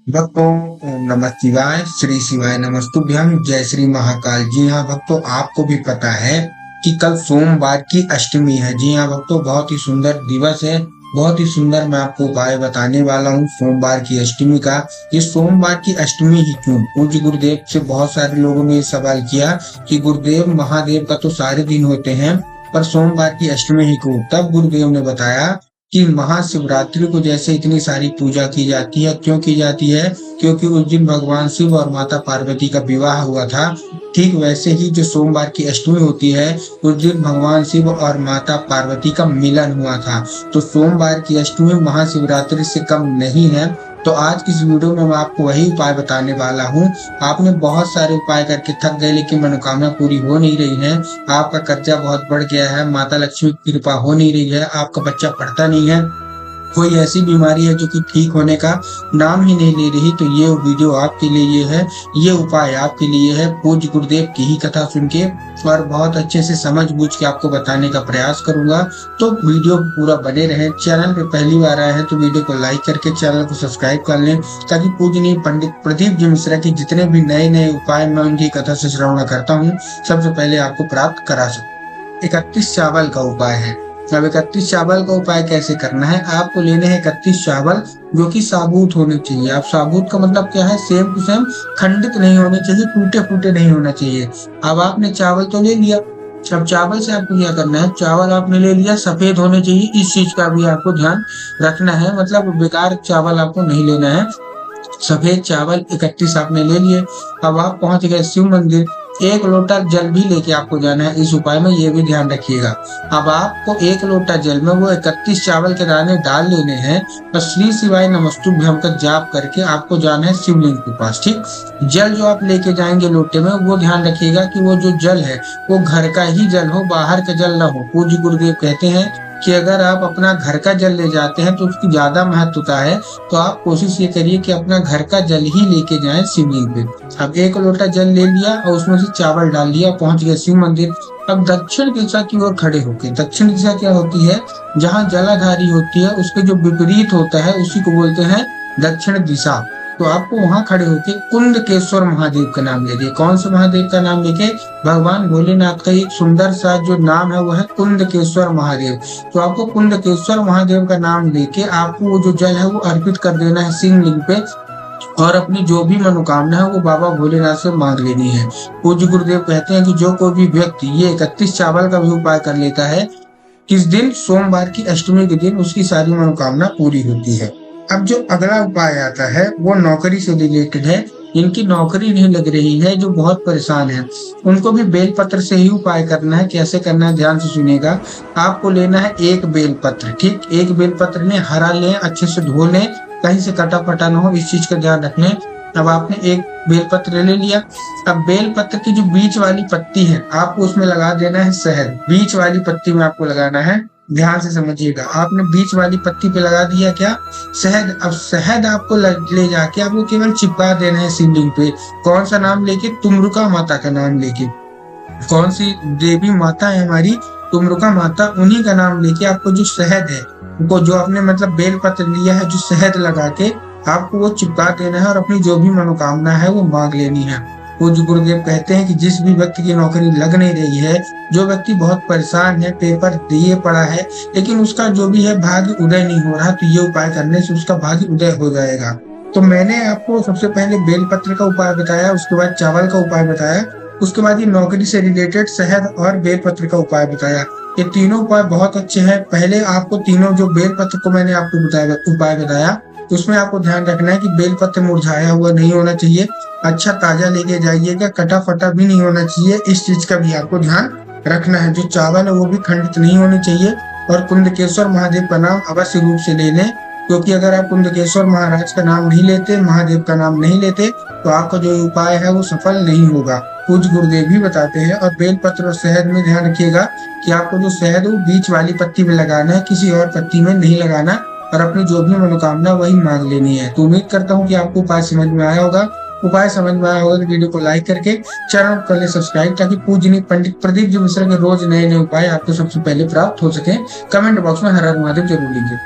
भक्तों, ओम नमः शिवाय, श्री शिवाय नमस्तुभ्यं, जय श्री महाकाल। जी हाँ भक्तों, आपको भी पता है कि कल सोमवार की अष्टमी है। जी हाँ भक्तों, बहुत ही सुंदर दिवस है। बहुत ही सुंदर मैं आपको उपाय बताने वाला हूँ सोमवार की अष्टमी का। ये सोमवार की अष्टमी ही क्यों? पूज्य गुरुदेव से बहुत सारे लोगों ने ये सवाल किया कि गुरुदेव, महादेव का तो सारे दिन होते हैं, पर सोमवार की अष्टमी ही क्यों? तब गुरुदेव ने बताया कि महाशिवरात्रि को जैसे इतनी सारी पूजा की जाती है, क्यों की जाती है? क्योंकि उस दिन भगवान शिव और माता पार्वती का विवाह हुआ था। ठीक वैसे ही जो सोमवार की अष्टमी होती है, उस दिन भगवान शिव और माता पार्वती का मिलन हुआ था। तो सोमवार की अष्टमी महाशिवरात्रि से कम नहीं है। तो आज की इस वीडियो में मैं आपको वही उपाय बताने वाला हूँ। आपने बहुत सारे उपाय करके थक गए, लेकिन मनोकामना पूरी हो नहीं रही है। आपका कर्जा बहुत बढ़ गया है, माता लक्ष्मी की कृपा हो नहीं रही है, आपका बच्चा पढ़ता नहीं है, कोई ऐसी बीमारी है जो कि ठीक होने का नाम ही नहीं ले रही, तो ये वीडियो आपके लिए ये है, ये उपाय आपके लिए है। पूज्य गुरुदेव की ही कथा सुन के और बहुत अच्छे से समझ बूझ के आपको बताने का प्रयास करूंगा। तो वीडियो पूरा बने रहे। चैनल पे पहली बार आए हैं तो वीडियो को लाइक करके चैनल को सब्सक्राइब कर लें, ताकि पूजनीय पंडित प्रदीप जी मिश्रा की जितने भी नए नए उपाय मैं उनकी कथा से श्रवण करता हूँ, सबसे पहले आपको प्राप्त करा सकूं। 31 चावल का उपाय है। अब 31 चावल का उपाय कैसे करना है? आपको लेने हैं 31 चावल, जो कि साबुत होने चाहिए। आप साबुत का मतलब क्या है? सेम टू सेम, खंडित नहीं होने चाहिए, टूटे फूटे नहीं होना चाहिए। अब आपने चावल तो ले लिया। अब चावल से आपको क्या करना है? चावल आपने ले लिया, सफेद होने चाहिए, इस चीज का भी आपको ध्यान रखना है। मतलब बेकार चावल आपको नहीं लेना है। सफेद चावल 31 आपने ले लिए। अब आप पहुंच गए शिव मंदिर। 1 लोटा जल भी लेके आपको जाना है इस उपाय में, ये भी ध्यान रखिएगा। अब आपको 1 लोटा जल में वो 31 चावल के दाने डाल लेने हैं और श्री शिवाय नमस्तुभ्यं का जाप करके आपको जाना है शिवलिंग के पास। ठीक, जल जो आप लेके जाएंगे लोटे में, वो ध्यान रखिएगा कि वो जो जल है वो घर का ही जल हो, बाहर का जल ना हो। पूज्य गुरुदेव कहते हैं कि अगर आप अपना घर का जल ले जाते हैं तो उसकी ज्यादा महत्वता है। तो आप कोशिश ये करिए कि अपना घर का जल ही लेके जाएं शिवलिंग पे। अब 1 लोटा जल ले लिया और उसमें से चावल डाल दिया, पहुंच गए शिव मंदिर। अब दक्षिण दिशा की ओर खड़े होके, दक्षिण दिशा क्या होती है? जहाँ जलाधारी होती है उसके जो विपरीत होता है उसी को बोलते हैं दक्षिण दिशा। तो आपको वहां खड़े होके कुंदकेश्वर महादेव का नाम लेके, कौन से महादेव का नाम लेके? भगवान भोलेनाथ का एक सुंदर सा जो नाम है वो है कुंदकेश्वर महादेव। तो आपको कुंदकेश्वर महादेव का नाम लेके आपको वो जो जल है वो अर्पित कर देना है शिवलिंग पे, और अपनी जो भी मनोकामना है वो बाबा भोलेनाथ से मांग लेनी है। पूज्य गुरुदेव कहते हैं कि जो कोई भी व्यक्ति ये 31 चावल का भी उपाय कर लेता है, किस दिन? सोमवार की अष्टमी के दिन, उसकी सारी मनोकामना पूरी होती है। अब जो अगला उपाय आता है वो नौकरी से रिलेटेड है। इनकी नौकरी नहीं लग रही है, जो बहुत परेशान है, उनको भी बेलपत्र से ही उपाय करना है। कैसे करना है ध्यान से सुनिएगा। आपको लेना है 1 बेलपत्र। ठीक, 1 बेलपत्र लें, हरा लें, अच्छे से धो लें, कहीं से कटा फटा ना हो, इस चीज का ध्यान रख लें। अब आपने 1 बेलपत्र ले लिया। अब बेलपत्र की जो बीच वाली पत्ती है आपको उसमें लगा देना है शहद। बीच वाली पत्ती में आपको लगाना है, ध्यान से समझिएगा। आपने बीच वाली पत्ती पे लगा दिया क्या? शहद। अब शहद आपको ले जाके आपको केवल चिपका देना है शिवलिंग पे। कौन सा नाम लेके? तुमरुका माता का नाम लेके। कौन सी देवी माता है हमारी? तुमरुका माता। उन्हीं का नाम लेके आपको जो शहद है वो, जो आपने मतलब बेल पत्र लिया है, जो शहद लगा के आपको वो चिपका देना है और अपनी जो भी मनोकामना है वो मांग लेनी है। पूज्य गुरुदेव कहते हैं कि जिस भी व्यक्ति की नौकरी लग नहीं रही है, जो व्यक्ति बहुत परेशान है, पेपर दिए पड़ा है, लेकिन उसका जो भी है भाग्य उदय नहीं हो रहा, तो ये उपाय करने से उसका भाग्य उदय हो जाएगा। तो मैंने आपको सबसे पहले बेलपत्र का उपाय बताया, उसके बाद चावल का उपाय बताया, उसके बाद ये नौकरी से रिलेटेड शहद और बेलपत्र का उपाय बताया। ये तीनों उपाय बहुत अच्छे हैं। पहले आपको तीनों जो बेलपत्र को मैंने आपको उपाय बताया, उसमें आपको ध्यान रखना है कि बेलपत्र मुरझाया हुआ नहीं होना चाहिए, अच्छा ताजा लेके जाइएगा, कटा फटा भी नहीं होना चाहिए, इस चीज का भी आपको ध्यान रखना है। जो चावल है वो भी खंडित नहीं होने चाहिए, और कुंदकेश्वर महादेव का नाम अवश्य रूप से ले लें, क्योंकि अगर आप कुंदकेश्वर महाराज का नाम नहीं लेते, महादेव का नाम नहीं लेते, तो आपका जो उपाय है वो सफल नहीं होगा। पूज्य गुरुदेव भी बताते हैं। और बेलपत्र और शहद में ध्यान रखिएगा कि आपको जो शहद है वो बीच वाली पत्ती में लगाना है, किसी और पत्ती में नहीं लगाना, और अपनी जो भी मनोकामना वही मांग लेनी है। तो उम्मीद करता हूँ कि आपको उपाय समझ में आया होगा। उपाय समझ में आया होगा तो वीडियो को लाइक करके चैनल को कर ले सब्सक्राइब, ताकि पूजनीय पंडित प्रदीप जी मिश्रा के रोज नए नए उपाय आपको सबसे पहले प्राप्त हो सके। कमेंट बॉक्स में हर हर महादेव जरूर लिखिए।